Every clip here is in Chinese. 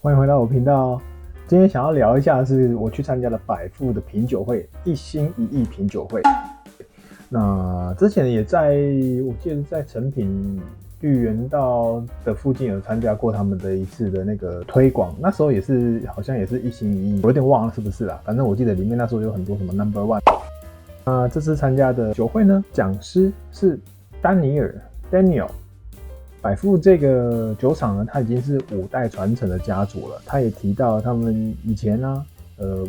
欢迎回到我频道。今天想要聊一下的是我去参加了百富的品酒会，一心一意品酒会。那之前也我记得在成品绿园道的附近有参加过他们的一次的那个推广，那时候好像也是一心一意，我有点忘了是不是啦。反正我记得里面那时候有很多什么 No.1。这次参加的酒会呢，讲师是丹尼尔 Daniel。百富这个酒厂呢，它已经是5代传承的家族了。他也提到他们以前呢，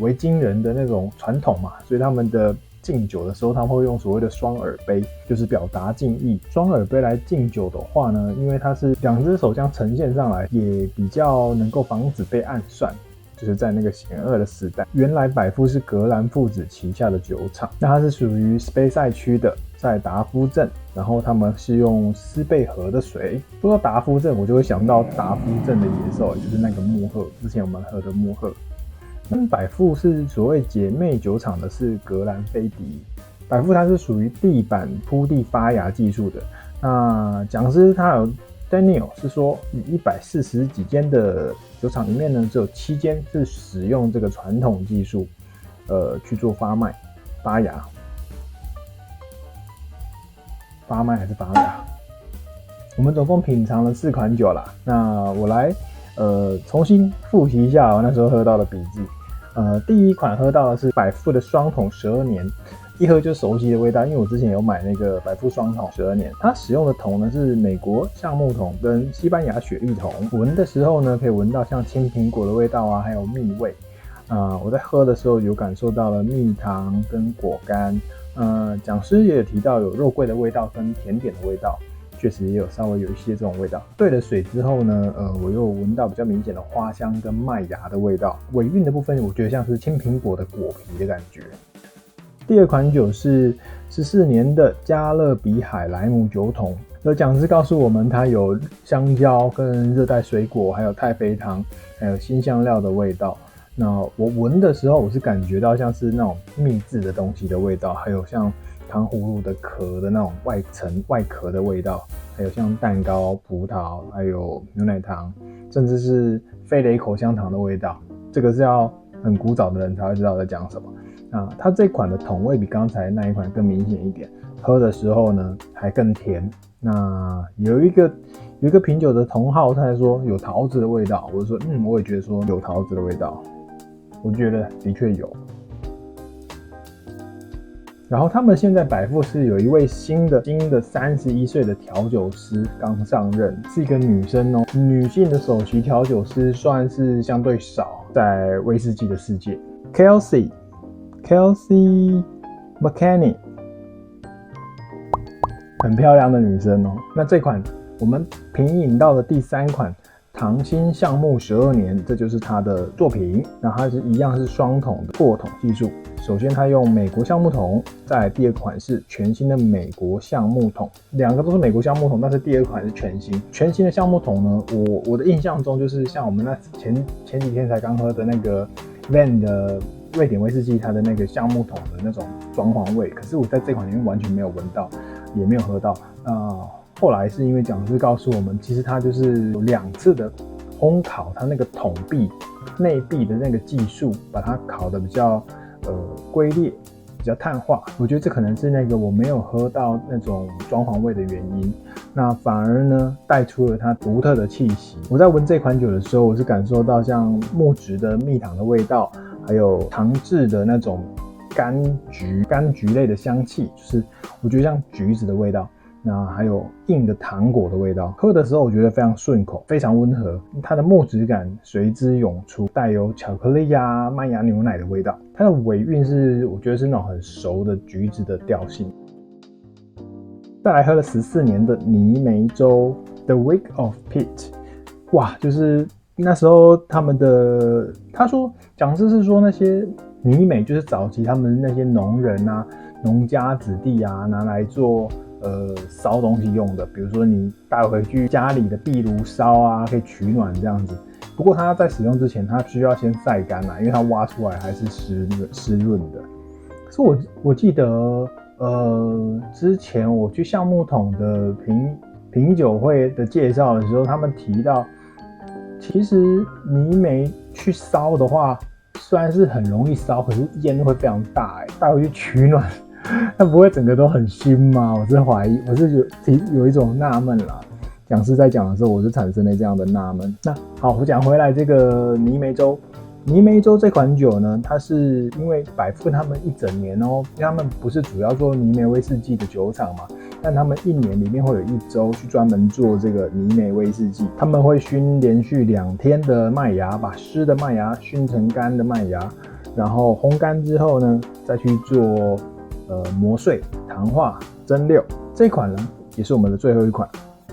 维京人的那种传统嘛，所以他们的敬酒的时候，他们会用所谓的双耳杯，就是表达敬意。双耳杯来敬酒的话呢，因为它是2只手这样呈现上来，也比较能够防止被暗算。就是在那个险恶的时代，原来百富是格兰父子旗下的酒厂，那它是属于斯卑塞区的，在达夫镇，然后他们是用斯贝河的水。说到达夫镇，我就会想到达夫镇的野兽，就是那个木鹤，之前我们喝的木鹤。百富是所谓姐妹酒厂的是格兰菲迪，百富它是属于地板铺地发芽技术的。那讲师他有 Daniel 是说，以140几间的酒厂里面呢，只有7间是使用这个传统技术，去做发芽，还是发芽？我们总共品尝了4款酒啦。那我来重新复习一下我那时候喝到的笔记。第一款喝到的是百富的双桶12年。一喝就熟悉的味道，因为我之前有买那个百富双桶12年，它使用的桶呢是美国橡木桶跟西班牙雪莉桶。闻的时候呢，可以闻到像青苹果的味道啊，还有蜜味。我在喝的时候有感受到了蜜糖跟果干。讲师也有提到有肉桂的味道跟甜点的味道，确实也有稍微有一些这种味道。兑了水之后呢，我又闻到比较明显的花香跟麦芽的味道。尾韵的部分，我觉得像是青苹果的果皮的感觉。第2款酒是14年的加勒比海莱姆酒桶，讲师告诉我们它有香蕉跟热带水果，还有太妃糖，还有新香料的味道。那我闻的时候，我是感觉到像是那种秘制的东西的味道，还有像糖葫芦的壳的那种外壳的味道，还有像蛋糕、葡萄，还有牛奶糖，甚至是飞雷口香糖的味道。这个是要很古早的人才会知道在讲什么。它这款的桶味比刚才那一款更明显一点，喝的时候呢还更甜。那有一个品酒的同好，他还说有桃子的味道，我就说我也觉得说有桃子的味道，我觉得的确有。然后他们现在百富是有一位新的31岁的调酒师刚上任，是一个女生哦，女性的首席调酒师算是相对少在威士忌的世界。Kelsey McKinney， 很漂亮的女生哦。那这款我们品饮到的第3款糖心橡木12年，这就是它的作品。那它是一样是双桶的扩桶技术。首先它用美国橡木桶，再来第2款是全新的美国橡木桶，2个都是美国橡木桶，但是第2款是全新的橡木桶呢。我的印象中就是像我们那前几天才刚喝的那个 Van 的瑞典威士忌，它的那个橡木桶的那种装潢味，可是我在这款里面完全没有闻到，也没有喝到。后来是因为讲师告诉我们，其实它就是有2次的烘烤，它那个桶壁内壁的那个技术，把它烤得比较龟裂，比较碳化。我觉得这可能是那个我没有喝到那种装潢味的原因。那反而呢，带出了它独特的气息。我在闻这款酒的时候，我是感受到像木质的蜜糖的味道，还有糖制的那种柑橘类的香气，就是我觉得像橘子的味道。那还有硬的糖果的味道，喝的时候我觉得非常顺口，非常温和，它的木质感随之涌出，带有巧克力啊、麦芽牛奶的味道。它的尾韵是我觉得是那种很熟的橘子的调性。再来喝了14年的泥梅州 The Wick of Pete， 哇，就是那时候他们的讲师是说那些泥梅就是早期他们那些农人啊、农家子弟啊拿来做烧东西用的，比如说你带回去家里的壁炉烧啊，可以取暖这样子。不过它在使用之前，它需要先晒干啦，因为它挖出来还是湿润的。可是我记得，之前我去橡木桶的品酒会的介绍的时候，他们提到，其实泥煤去烧的话，虽然是很容易烧，可是烟会非常大，带回去取暖，它不会整个都很熏吗？我是怀疑，我是有一种纳闷啦。讲师在讲的时候，我就产生了这样的纳闷。那好，我讲回来这个泥煤粥。泥煤粥这款酒呢，它是因为百富他们一整年哦，因为他们不是主要做泥煤威士忌的酒厂嘛，但他们一年里面会有一周去专门做这个泥煤威士忌。他们会熏连续2天的麦芽，把湿的麦芽熏成干的麦芽，然后烘干之后呢，再去做磨碎、糖化、蒸馏。这款呢，也是我们的最后一款。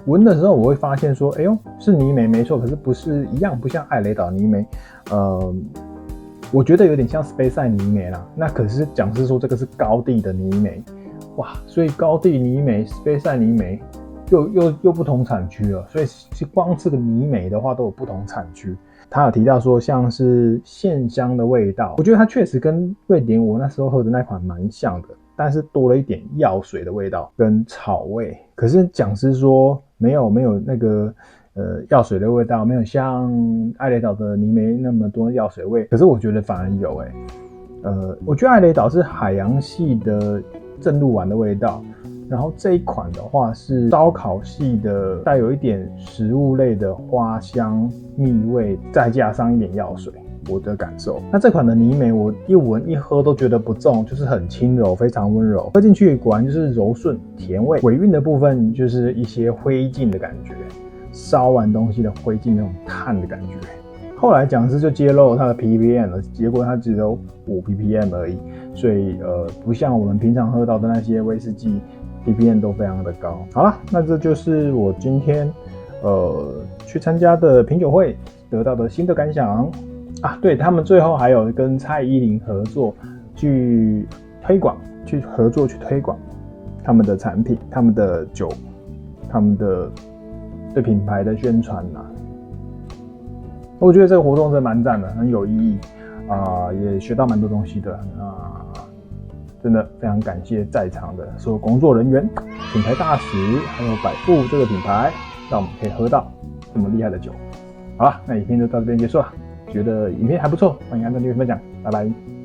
闻的时候我会发现说，哎呦，是泥煤没错，可是不是一样，不像艾雷岛泥煤，我觉得有点像斯杯塞泥煤啦。那可是讲师说这个是高地的泥煤，哇，所以高地泥煤、斯杯塞泥煤又不同产区了，所以光这个泥煤的话都有不同产区。他有提到说像是线香的味道，我觉得它确实跟瑞典我那时候喝的那款蛮像的，但是多了一点药水的味道跟草味。可是讲师说没有那个药水的味道，没有像艾雷岛的泥煤那么多药水味。可是我觉得反而有我觉得艾雷岛是海洋系的正露丸的味道，然后这一款的话是烧烤系的，带有一点食物类的花香蜜味，再加上一点药水。我的感受，那这款的泥煤我一闻一喝都觉得不重，就是很轻柔，非常温柔，喝进去果然就是柔顺甜味。尾韵的部分就是一些灰烬的感觉，烧完东西的灰烬那种炭的感觉。后来讲师就揭露它的 ppm 了，结果它只有5 ppm 而已，所以不像我们平常喝到的那些威士忌 ppm 都非常的高。好了，那这就是我今天去参加的品酒会得到的心得感想。对，他们最后还有跟蔡依林合作去推广他们的产品、他们的酒、他们的对品牌的宣传啦。我觉得这个活动真的蛮赞的，很有意义也学到蛮多东西的真的非常感谢在场的所有工作人员、品牌大使，还有百富这个品牌，让我们可以喝到这么厉害的酒。好了，那影片就到这边结束了。觉得影片还不错，欢迎按赞、订阅、分享，拜拜。